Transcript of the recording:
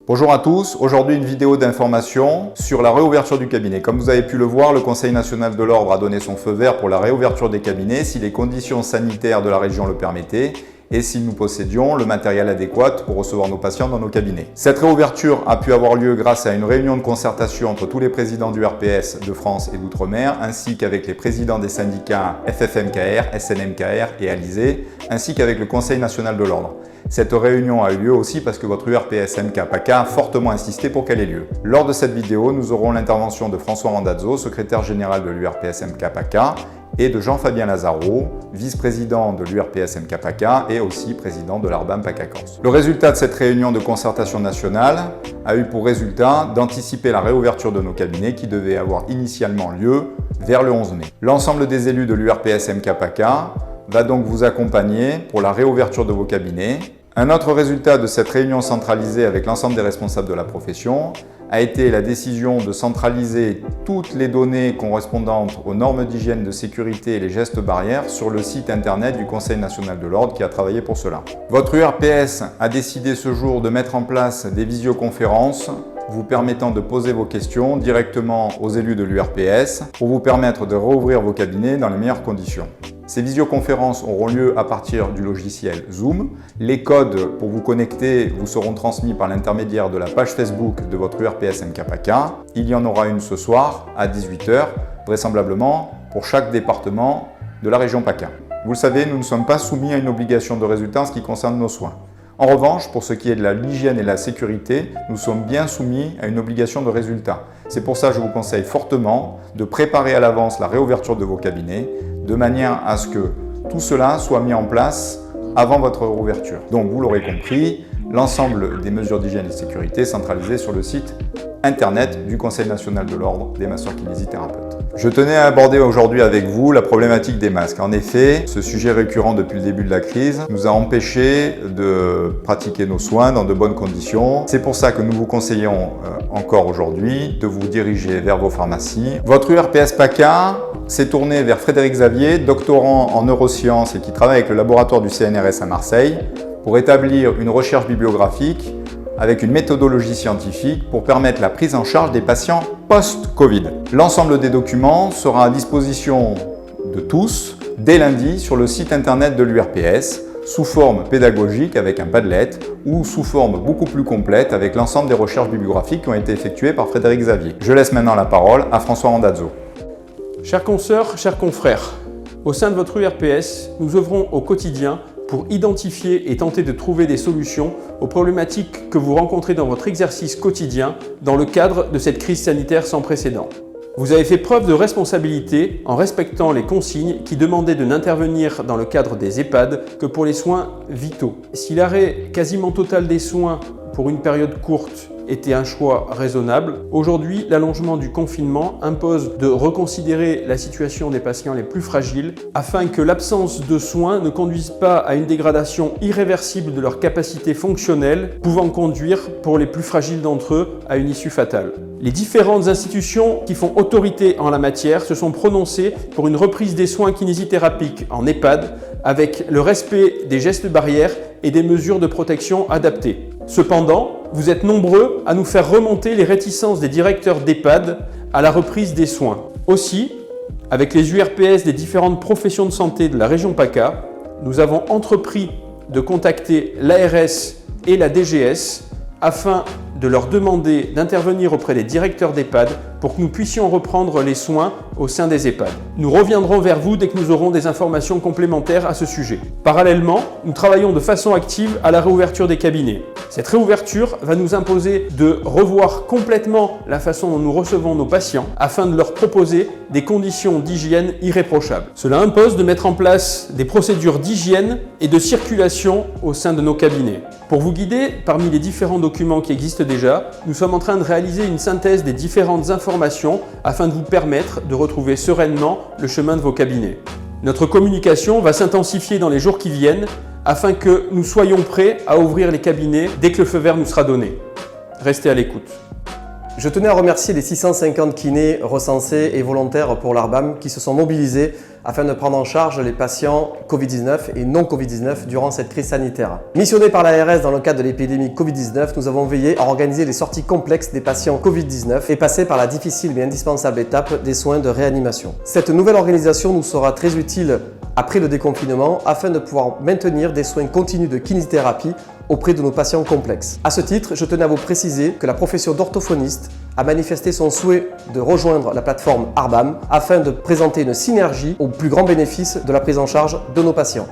Bonjour à tous, aujourd'hui une vidéo d'information sur la réouverture du cabinet. Comme vous avez pu le voir, le Conseil national de l'ordre a donné son feu vert pour la réouverture des cabinets si les conditions sanitaires de la région le permettaient et si nous possédions le matériel adéquat pour recevoir nos patients dans nos cabinets. Cette réouverture a pu avoir lieu grâce à une réunion de concertation entre tous les présidents du RPS de France et d'Outre-mer, ainsi qu'avec les présidents des syndicats FFMKR, SNMKR et Alizé, ainsi qu'avec le Conseil national de l'ordre. Cette réunion a eu lieu aussi parce que votre URPS MK-PACA a fortement insisté pour qu'elle ait lieu. Lors de cette vidéo, nous aurons l'intervention de François Randazzo, secrétaire général de l'URPS MK-PACA, et de Jean-Fabien Lazaro, vice-président de l'URPS MK-PACA et aussi président de l'ARBAM PACA-Corse. Le résultat de cette réunion de concertation nationale a eu pour résultat d'anticiper la réouverture de nos cabinets qui devait avoir initialement lieu vers le 11 mai. L'ensemble des élus de l'URPS MK-PACA va donc vous accompagner pour la réouverture de vos cabinets. Un autre résultat de cette réunion centralisée avec l'ensemble des responsables de la profession a été la décision de centraliser toutes les données correspondantes aux normes d'hygiène, de sécurité et les gestes barrières sur le site internet du Conseil national de l'ordre qui a travaillé pour cela. Votre URPS a décidé ce jour de mettre en place des visioconférences vous permettant de poser vos questions directement aux élus de l'URPS pour vous permettre de rouvrir vos cabinets dans les meilleures conditions. Ces visioconférences auront lieu à partir du logiciel Zoom. Les codes pour vous connecter vous seront transmis par l'intermédiaire de la page Facebook de votre URPS MK-PACA. Il y en aura une ce soir à 18 h, vraisemblablement pour chaque département de la région PACA. Vous le savez, nous ne sommes pas soumis à une obligation de résultat en ce qui concerne nos soins. En revanche, pour ce qui est de l'hygiène et de la sécurité, nous sommes bien soumis à une obligation de résultat. C'est pour ça que je vous conseille fortement de préparer à l'avance la réouverture de vos cabinets, de manière à ce que tout cela soit mis en place avant votre réouverture. Donc vous l'aurez compris, l'ensemble des mesures d'hygiène et de sécurité centralisées sur le site internet du Conseil national de l'ordre des masseurs-kinésithérapeutes. Je tenais à aborder aujourd'hui avec vous la problématique des masques. En effet, ce sujet récurrent depuis le début de la crise nous a empêchés de pratiquer nos soins dans de bonnes conditions. C'est pour ça que nous vous conseillons encore aujourd'hui de vous diriger vers vos pharmacies. Votre URPS PACA s'est tourné vers Frédéric Xavier, doctorant en neurosciences et qui travaille avec le laboratoire du CNRS à Marseille pour établir une recherche bibliographique avec une méthodologie scientifique pour permettre la prise en charge des patients post-Covid. L'ensemble des documents sera à disposition de tous dès lundi sur le site internet de l'URPS sous forme pédagogique avec un Padlet ou sous forme beaucoup plus complète avec l'ensemble des recherches bibliographiques qui ont été effectuées par Frédéric Xavier. Je laisse maintenant la parole à François Randazzo. Chers consoeurs, chers confrères, au sein de votre URPS, nous œuvrons au quotidien pour identifier et tenter de trouver des solutions aux problématiques que vous rencontrez dans votre exercice quotidien dans le cadre de cette crise sanitaire sans précédent. Vous avez fait preuve de responsabilité en respectant les consignes qui demandaient de n'intervenir dans le cadre des EHPAD que pour les soins vitaux. Si l'arrêt quasiment total des soins pour une période courte était un choix raisonnable, aujourd'hui, l'allongement du confinement impose de reconsidérer la situation des patients les plus fragiles afin que l'absence de soins ne conduise pas à une dégradation irréversible de leur capacité fonctionnelle, pouvant conduire, pour les plus fragiles d'entre eux, à une issue fatale. Les différentes institutions qui font autorité en la matière se sont prononcées pour une reprise des soins kinésithérapiques en EHPAD avec le respect des gestes barrières et des mesures de protection adaptées. Cependant, vous êtes nombreux à nous faire remonter les réticences des directeurs d'EHPAD à la reprise des soins. Aussi, avec les URPS des différentes professions de santé de la région PACA, nous avons entrepris de contacter l'ARS et la DGS afin de leur demander d'intervenir auprès des directeurs d'EHPAD pour que nous puissions reprendre les soins au sein des EHPAD. Nous reviendrons vers vous dès que nous aurons des informations complémentaires à ce sujet. Parallèlement, nous travaillons de façon active à la réouverture des cabinets. Cette réouverture va nous imposer de revoir complètement la façon dont nous recevons nos patients afin de leur proposer des conditions d'hygiène irréprochables. Cela impose de mettre en place des procédures d'hygiène et de circulation au sein de nos cabinets. Pour vous guider, parmi les différents documents qui existent déjà, nous sommes en train de réaliser une synthèse des différentes informations afin de vous permettre de retrouver sereinement le chemin de vos cabinets. Notre communication va s'intensifier dans les jours qui viennent afin que nous soyons prêts à ouvrir les cabinets dès que le feu vert nous sera donné. Restez à l'écoute. Je tenais à remercier les 650 kinés recensés et volontaires pour l'ARBAM qui se sont mobilisés afin de prendre en charge les patients Covid-19 et non Covid-19 durant cette crise sanitaire. Missionnés par l'ARS dans le cadre de l'épidémie Covid-19, nous avons veillé à organiser les sorties complexes des patients Covid-19 et passer par la difficile mais indispensable étape des soins de réanimation. Cette nouvelle organisation nous sera très utile après le déconfinement afin de pouvoir maintenir des soins continus de kinésithérapie auprès de nos patients complexes. À ce titre, je tenais à vous préciser que la profession d'orthophoniste a manifesté son souhait de rejoindre la plateforme Arbam afin de présenter une synergie au plus grand bénéfice de la prise en charge de nos patients.